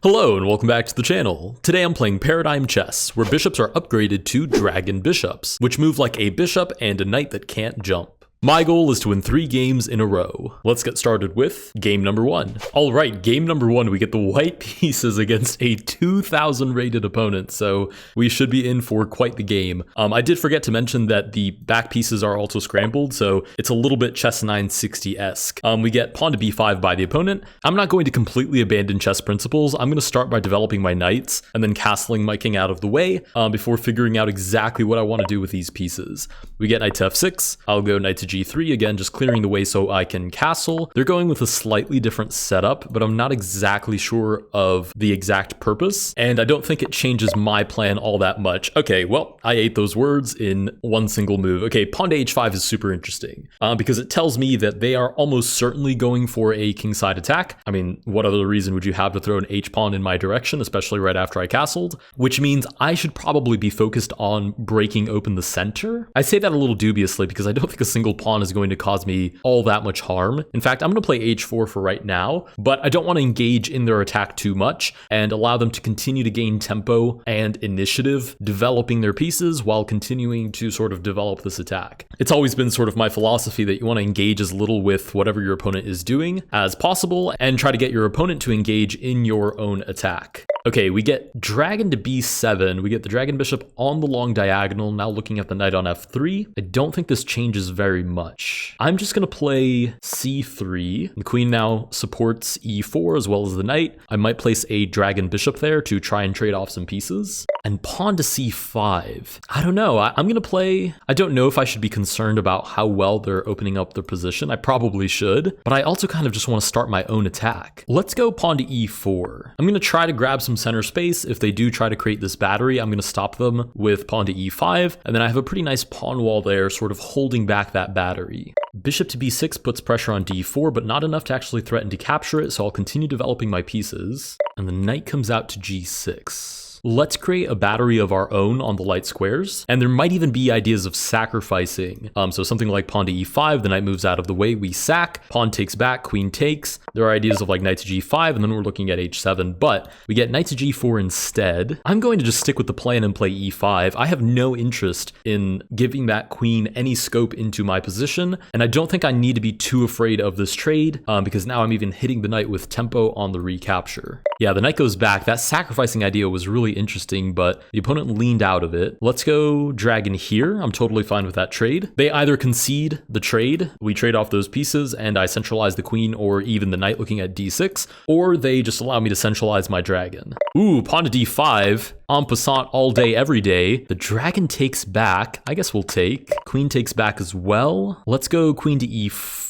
Hello and welcome back to the channel. Today I'm playing Paradigm Chess, where bishops are upgraded to dragon bishops, which move like a bishop and a knight that can't jump. My goal is to win 3 games in a row. Let's get started with game number 1. Alright, game number 1, we get the white pieces against a 2000 rated opponent, so we should be in for quite the game. I did forget to mention that the back pieces are also scrambled, so it's a little bit chess 960-esque. We get pawn to b5 by the opponent. I'm not going to completely abandon chess principles. I'm going to start by developing my knights and then castling my king out of the way before figuring out exactly what I want to do with these pieces. We get knight to f6. I'll go knight to g3 again, just clearing the way so I can castle. They're going with a slightly different setup, but I'm not exactly sure of the exact purpose, and I don't think it changes my plan all that much. Okay, well, I ate those words in one single move. Okay, pawn to h5 is super interesting because it tells me that they are almost certainly going for a kingside attack. I mean, what other reason would you have to throw an h-pawn in my direction, especially right after I castled? Which means I should probably be focused on breaking open the center. I say that a little dubiously because I don't think a single pawn is going to cause me all that much harm. In fact, I'm going to play h4 for right now, but I don't want to engage in their attack too much and allow them to continue to gain tempo and initiative, developing their pieces while continuing to sort of develop this attack. It's always been sort of my philosophy that you want to engage as little with whatever your opponent is doing as possible and try to get your opponent to engage in your own attack. Okay, we get dragon to b7. We get the dragon bishop on the long diagonal, now looking at the knight on f3. I don't think this changes very much. I'm just going to play c3. The queen now supports e4 as well as the knight. I might place a dragon bishop there to try and trade off some pieces. And pawn to c5. I don't know. I'm going to play... I don't know if I should be concerned about how well they're opening up their position. I probably should, but I also kind of just want to start my own attack. Let's go pawn to e4. I'm going to try to grab some center space. If they do try to create this battery, I'm going to stop them with pawn to e5, and then I have a pretty nice pawn wall there sort of holding back that battery. Bishop to b6 puts pressure on d4, but not enough to actually threaten to capture it, so I'll continue developing my pieces. And the knight comes out to g6. Let's create a battery of our own on the light squares, and there might even be ideas of sacrificing. So something like pawn to e5, the knight moves out of the way, we sack, pawn takes back, queen takes. There are ideas of like knight to g5, and then we're looking at h7, but we get knight to g4 instead. I'm going to just stick with the plan and play e5. I have no interest in giving that queen any scope into my position, and I don't think I need to be too afraid of this trade because now I'm even hitting the knight with tempo on the recapture. Yeah, the knight goes back. That sacrificing idea was really interesting, but the opponent leaned out of it. Let's go dragon here. I'm totally fine with that trade. They either concede the trade, we trade off those pieces, and I centralize the queen or even the knight looking at d6, or they just allow me to centralize my dragon. Ooh, pawn to d5. En passant all day, every day. The dragon takes back. I guess we'll take. Queen takes back as well. Let's go queen to e4.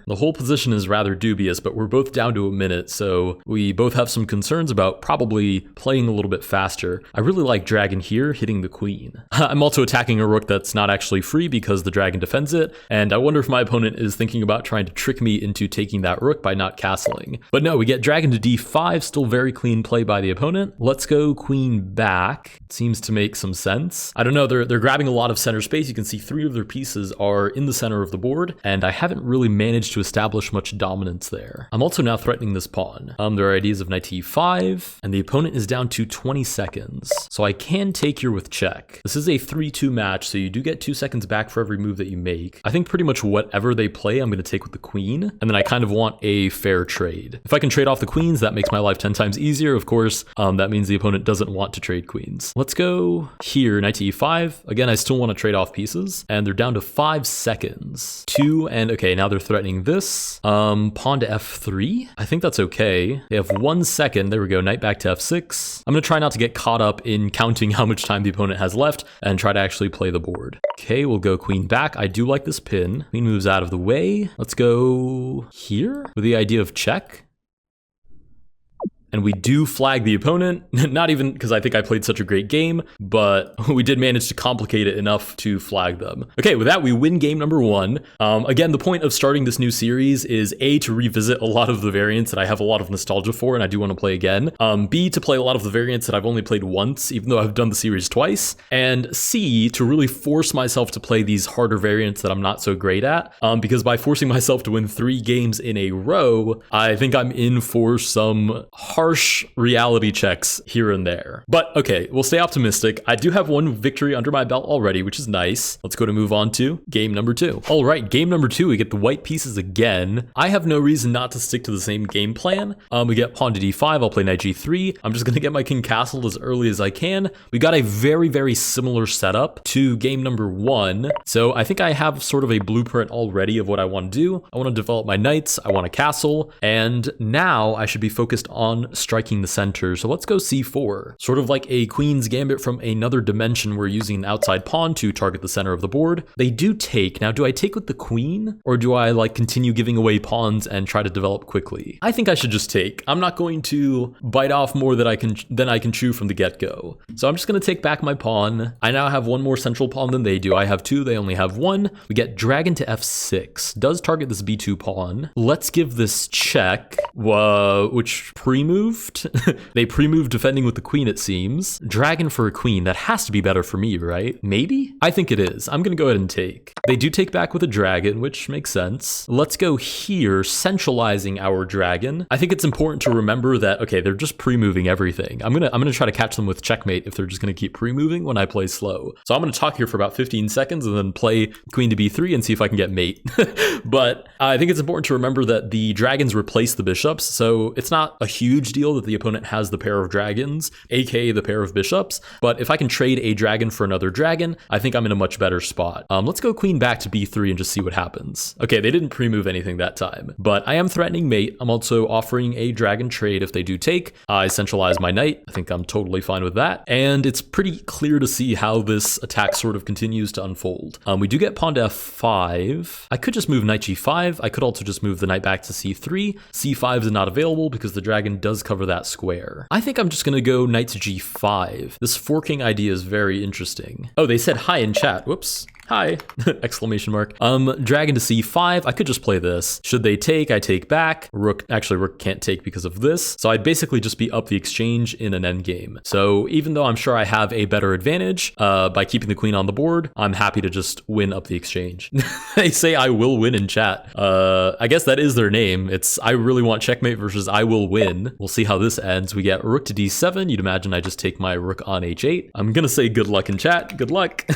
The whole position is rather dubious, but we're both down to a minute, so we both have some concerns about probably playing a little bit faster. I really like dragon here, hitting the queen. I'm also attacking a rook that's not actually free because the dragon defends it, and I wonder if my opponent is thinking about trying to trick me into taking that rook by not castling. But no, we get dragon to d5, still very clean play by the opponent. Let's go queen back. It seems to make some sense. I don't know, they're grabbing a lot of center space. You can see 3 of their pieces are in the center of the board, and I haven't really managed to establish much dominance there. I'm also now threatening this pawn. There are ideas of knight to e5, and the opponent is down to 20 seconds. So I can take here with check. This is a 3-2 match, so you do get 2 seconds back for every move that you make. I think pretty much whatever they play, I'm going to take with the queen, and then I kind of want a fair trade. If I can trade off the queens, that makes my life 10 times easier. Of course, that means the opponent doesn't want to trade queens. Let's go here, knight to e5. Again, I still want to trade off pieces, and they're down to 5 seconds. 2 and okay, now they're threatening this. Pawn to f3. I think that's okay. They have 1 second. There we go. Knight back to f6. I'm going to try not to get caught up in counting how much time the opponent has left and try to actually play the board. Okay, we'll go queen back. I do like this pin. Queen moves out of the way. Let's go here with the idea of check. And we do flag the opponent, not even because I think I played such a great game, but we did manage to complicate it enough to flag them. Okay, with that, we win game number 1. Again, the point of starting this new series is A, to revisit a lot of the variants that I have a lot of nostalgia for and I do want to play again. B, to play a lot of the variants that I've only played once, even though I've done the series twice. And C, to really force myself to play these harder variants that I'm not so great at, because by forcing myself to win 3 games in a row, I think I'm in for some hard harsh reality checks here and there. But okay, we'll stay optimistic. I do have one victory under my belt already, which is nice. Let's go to move on to game number 2. All right, game number 2, we get the white pieces again. I have no reason not to stick to the same game plan. We get pawn to d5, I'll play knight g3. I'm just gonna get my king castled as early as I can. We got a very, very similar setup to game number 1. So I think I have sort of a blueprint already of what I want to do. I want to develop my knights, I want a castle, and now I should be focused on striking the center. So let's go c4. Sort of like a queen's gambit from another dimension, we're using an outside pawn to target the center of the board. They do take. Now, do I take with the queen, or do I like continue giving away pawns and try to develop quickly? I think I should just take. I'm not going to bite off more than I can chew from the get-go. So I'm just going to take back my pawn. I now have one more central pawn than they do. I have 2, they only have 1. We get dragon to f6. Does target this b2 pawn. Let's give this check, which pre-moved. They pre-moved defending with the queen, it seems. Dragon for a queen, that has to be better for me, right? Maybe? I think it is. I'm gonna go ahead and take. They do take back with a dragon, which makes sense. Let's go here, centralizing our dragon. I think it's important to remember that, okay, they're just pre-moving everything. I'm gonna try to catch them with checkmate if they're just gonna keep pre-moving when I play slow. So I'm gonna talk here for about 15 seconds and then play queen to b3 and see if I can get mate. But I think it's important to remember that the dragons replace the bishops, so it's not a huge deal that the opponent has the pair of dragons, aka the pair of bishops. But if I can trade a dragon for another dragon, I think I'm in a much better spot. Let's go queen back to b3 and just see what happens. Okay, they didn't pre-move anything that time, but I am threatening mate. I'm also offering a dragon trade if they do take. I centralize my knight. I think I'm totally fine with that. And it's pretty clear to see how this attack sort of continues to unfold. We do get pawn to f5. I could just move knight g5. I could also just move the knight back to c3. c5 is not available because the dragon does cover that square. I think I'm just gonna go knight to g5. This forking idea is very interesting. Oh, they said hi in chat. Whoops. Hi, exclamation mark. Dragon to c5, I could just play this. Should they take, I take back. Rook can't take because of this. So I'd basically just be up the exchange in an endgame. So even though I'm sure I have a better advantage by keeping the queen on the board, I'm happy to just win up the exchange. They say I will win in chat. I guess that is their name. It's I really want checkmate versus I will win. We'll see how this ends. We get rook to d7. You'd imagine I just take my rook on h8. I'm gonna say good luck in chat. Good luck.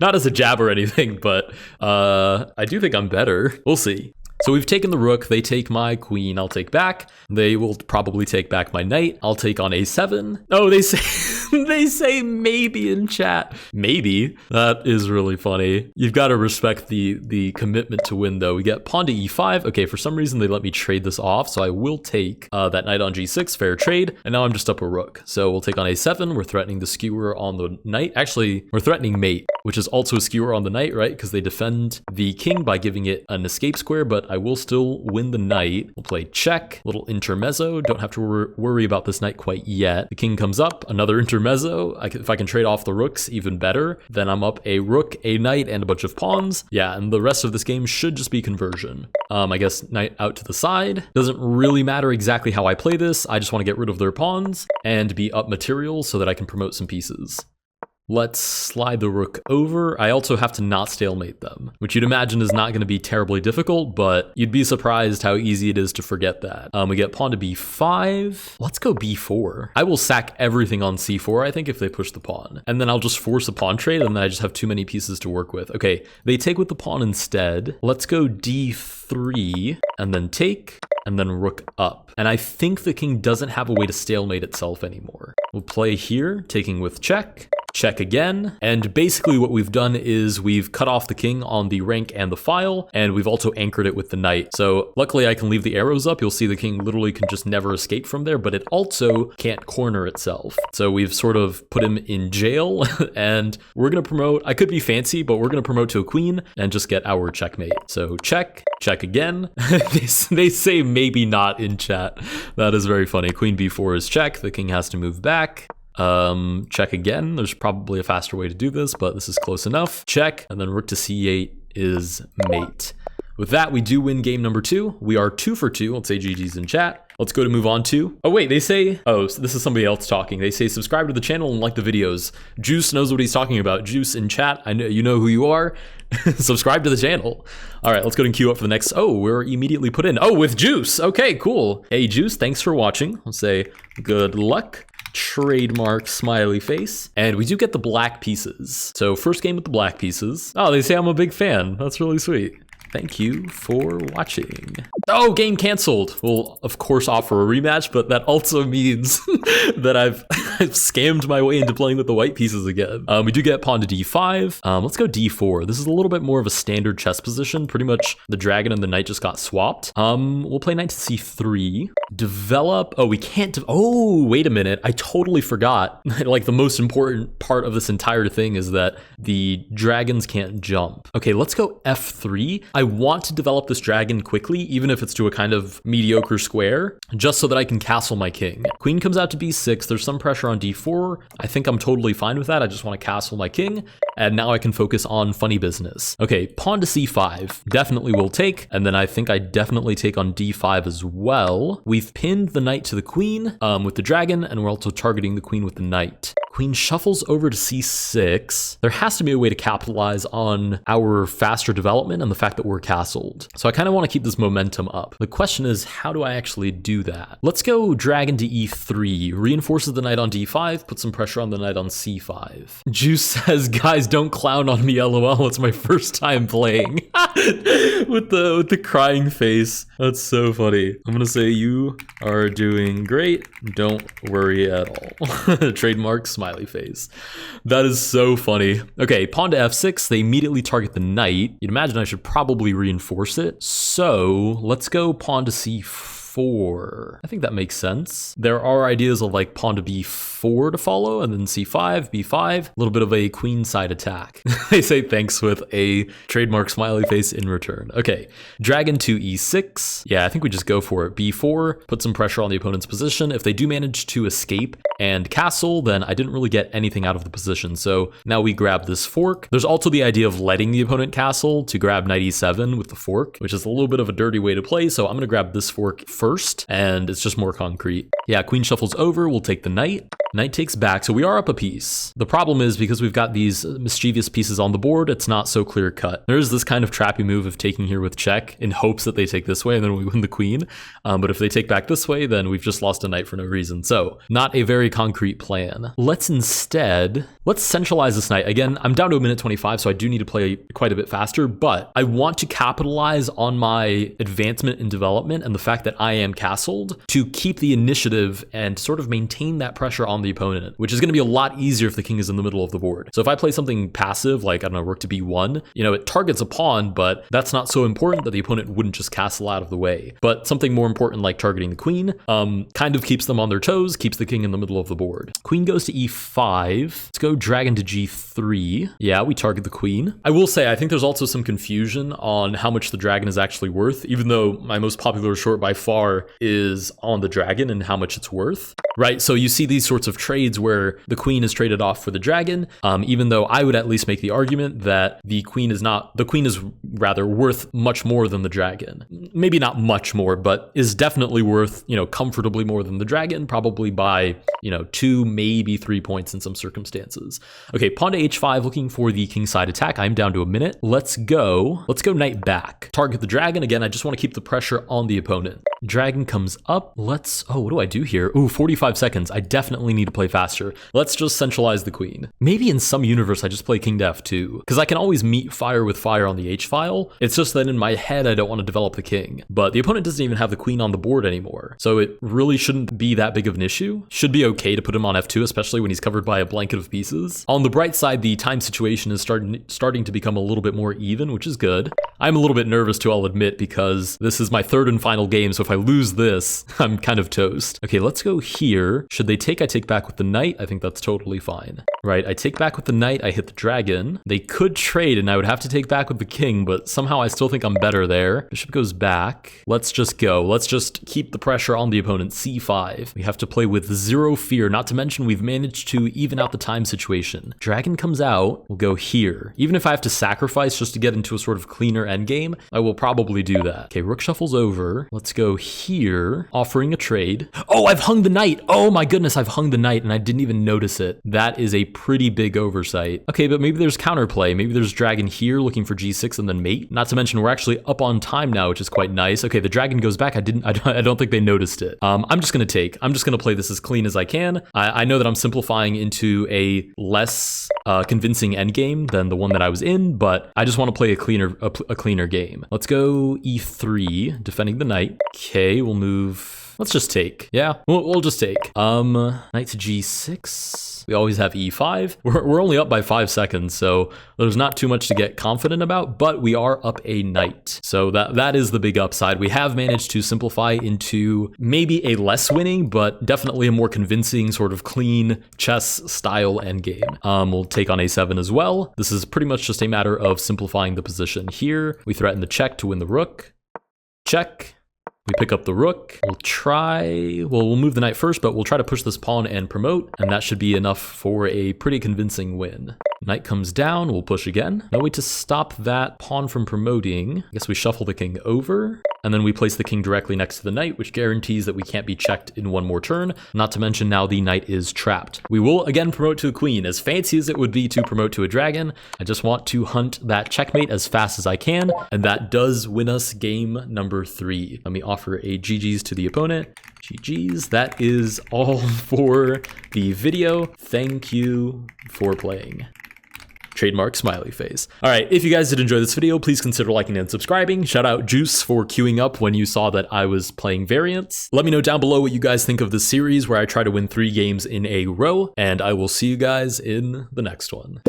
Not as a jab or anything, but I do think I'm better. We'll see. So we've taken the rook, they take my queen, I'll take back. They will probably take back my knight. I'll take on a7. Oh, they say they say maybe in chat. Maybe. That is really funny. You've got to respect the commitment to win though. We get pawn to e5. Okay, for some reason they let me trade this off, so I will take that knight on g6, fair trade. And now I'm just up a rook. So we'll take on a7. We're threatening the skewer on the knight. Actually, we're threatening mate, which is also a skewer on the knight, right? Because they defend the king by giving it an escape square, but I will still win the knight. We'll play check, little intermezzo. Don't have to worry about this knight quite yet. The king comes up, another intermezzo. If I can trade off the rooks, even better. Then I'm up a rook, a knight, and a bunch of pawns. Yeah, and the rest of this game should just be conversion. I guess knight out to the side. Doesn't really matter exactly how I play this. I just want to get rid of their pawns and be up material so that I can promote some pieces. Let's slide the rook over. I also have to not stalemate them, which you'd imagine is not going to be terribly difficult, but you'd be surprised how easy it is to forget that. We get pawn to b5. Let's go b4. I will sack everything on c4, I think, if they push the pawn. And then I'll just force a pawn trade, and then I just have too many pieces to work with. Okay, they take with the pawn instead. Let's go d3, and then take, and then rook up. And I think the king doesn't have a way to stalemate itself anymore. We'll play here, taking with check. Check again, and basically what we've done is we've cut off the king on the rank and the file, and we've also anchored it with the knight. So luckily I can leave the arrows up. You'll see the king literally can just never escape from there, but it also can't corner itself. So we've sort of put him in jail, and we're gonna promote, I could be fancy, but we're gonna promote to a queen and just get our checkmate. So check, check again. They say maybe not in chat. That is very funny. Queen b4 is check, the king has to move back. Check again. There's probably a faster way to do this, but this is close enough. Check, and then rook to c8 is mate. With that, we do win game number 2. We are 2 for 2. Let's say GG's in chat. Let's go to move on to, oh wait, they say, oh, so this is somebody else talking. They say subscribe to the channel and like the videos. Juice knows what he's talking about. Juice in chat, I know you know who you are. Subscribe to the channel. All right, let's go and queue up for the next. Oh, we're immediately put in. Oh, with Juice. Okay, cool. Hey, Juice, thanks for watching. I'll say good luck. Trademark smiley face. And we do get the black pieces. So first game with the black pieces. Oh, they say I'm a big fan. That's really sweet. Thank you for watching. Oh, game canceled. We'll of course offer a rematch, but that also means that I've scammed my way into playing with the white pieces again. We do get pawn to d5. Let's go d4. This is a little bit more of a standard chess position. Pretty much the dragon and the knight just got swapped. We'll play knight to c3. Develop. Oh, we can't. Oh, wait a minute. I totally forgot. Like the most important part of this entire thing is that the dragons can't jump. Okay, let's go f3. I want to develop this dragon quickly, even if it's to a kind of mediocre square, just so that I can castle my king. Queen comes out to b6. There's some pressure on d4. I think I'm totally fine with that. I just want to castle my king, and now I can focus on funny business. Okay, pawn to c5. Definitely will take, and then I think I definitely take on d5 as well. We've pinned the knight to the queen with the dragon, and we're also targeting the queen with the knight. Queen shuffles over to c6. There has to be a way to capitalize on our faster development and the fact that we're castled. So I kind of want to keep this momentum up. The question is, how do I actually do that? Let's go dragon to e3. Reinforces the knight on d5, put some pressure on the knight on c5. Juice says, guys, don't clown on me, lol. It's my first time playing. with the crying face. That's so funny. I'm gonna say you are doing great. Don't worry at all. Trademark smiley face. That is so funny. Okay, pawn to f6. They immediately target the knight. You'd imagine I should probably reinforce it. So let's go pawn to c4. I think that makes sense. There are ideas of like pawn to b4 to follow, and then c5, b5, a little bit of a queen side attack. They say thanks with a trademark smiley face in return. Okay, dragon to e6. Yeah, I think we just go for it. b4, put some pressure on the opponent's position. If they do manage to escape and castle, then I didn't really get anything out of the position. So now we grab this fork. There's also the idea of letting the opponent castle to grab knight e7 with the fork, which is a little bit of a dirty way to play. So I'm gonna grab this fork first, and it's just more concrete. Yeah, queen shuffles over, we'll take the knight. Knight takes back, so we are up a piece. The problem is because we've got these mischievous pieces on the board, it's not so clear cut. There is this kind of trappy move of taking here with check in hopes that they take this way and then we win the queen. But if they take back this way, then we've just lost a knight for no reason. So not a very concrete plan. Let's centralize this knight. Again, I'm down to a minute 25, so I do need to play quite a bit faster, but I want to capitalize on my advancement in development and the fact that I am castled to keep the initiative and sort of maintain that pressure on the opponent, which is going to be a lot easier if the king is in the middle of the board. So if I play something passive, like, I don't know, rook to b1, you know, it targets a pawn, but that's not so important that the opponent wouldn't just castle out of the way. But something more important, like targeting the queen, kind of keeps them on their toes, keeps the king in the middle of the board. Queen goes to e5. Let's go dragon to g3. Yeah, we target the queen. I will say, I think there's also some confusion on how much the dragon is actually worth, even though my most popular short by far is on the dragon and how much it's worth, right? So you see these sorts of trades where the queen is traded off for the dragon, even though I would at least make the argument that the queen is rather worth much more than the dragon. Maybe not much more, but is definitely worth, you know, comfortably more than the dragon, probably by, you know, 2, maybe 3 points in some circumstances. Okay, pawn to h5, looking for the kingside attack. I'm down to a minute. Let's go knight back. Target the dragon. Again, I just want to keep the pressure on the opponent. Dragon comes up. Oh, what do I do here? Ooh, 45 seconds. I definitely need to play faster. Let's just centralize the queen. Maybe in some universe I just play king to f2, because I can always meet fire with fire on the h-file. It's just that in my head I don't want to develop the king. But the opponent doesn't even have the queen on the board anymore, so it really shouldn't be that big of an issue. Should be okay to put him on f2, especially when he's covered by a blanket of pieces. On the bright side, the time situation is starting to become a little bit more even, which is good. I'm a little bit nervous too, I'll admit, because this is my third and final game, so if I lose this, I'm kind of toast. Okay, let's go here. Should they take? I take back with the knight. I think that's totally fine. Right, I take back with the knight, I hit the dragon. They could trade and I would have to take back with the king, but somehow I still think I'm better there. Bishop goes back. Let's just go. Let's just keep the pressure on the opponent. c5. We have to play with zero fear, not to mention we've managed to even out the time situation. Dragon comes out, we'll go here. Even if I have to sacrifice just to get into a sort of cleaner endgame, I will probably do that. Okay, rook shuffles over. Let's go here, offering a trade. Oh, I've hung the knight. Oh my goodness, I've hung the knight and I didn't even notice it. That is a pretty big oversight. Okay, but maybe there's counterplay. Maybe there's dragon here looking for g6 and then mate. Not to mention we're actually up on time now, which is quite nice. Okay, the dragon goes back. I don't think they noticed it. I'm just gonna take. I'm just gonna play this as clean as I can. I know that I'm simplifying into a less convincing endgame than the one that I was in, but I just want to play a cleaner game. Let's go e3, defending the knight. Okay, we'll move. Let's just take. Yeah, we'll just take. Knight to g6. We always have e5. We're only up by 5 seconds, so there's not too much to get confident about, but we are up a knight. So that is the big upside. We have managed to simplify into maybe a less winning, but definitely a more convincing sort of clean chess style endgame. We'll take on a7 as well. This is pretty much just a matter of simplifying the position here. We threaten the check to win the rook. Check. We pick up the rook. We'll move the knight first, but we'll try to push this pawn and promote, and that should be enough for a pretty convincing win. Knight comes down, we'll push again. No way to stop that pawn from promoting. I guess we shuffle the king over, and then we place the king directly next to the knight, which guarantees that we can't be checked in one more turn. Not to mention now the knight is trapped. We will again promote to a queen. As fancy as it would be to promote to a dragon, I just want to hunt that checkmate as fast as I can, and that does win us game number 3. Let me offer a GG's to the opponent. GG's. That is all for the video. Thank you for playing. Trademark smiley face. All right, if you guys did enjoy this video, please consider liking and subscribing. Shout out Juice for queuing up when you saw that I was playing variants. Let me know down below what you guys think of this series where I try to win 3 games in a row, and I will see you guys in the next one.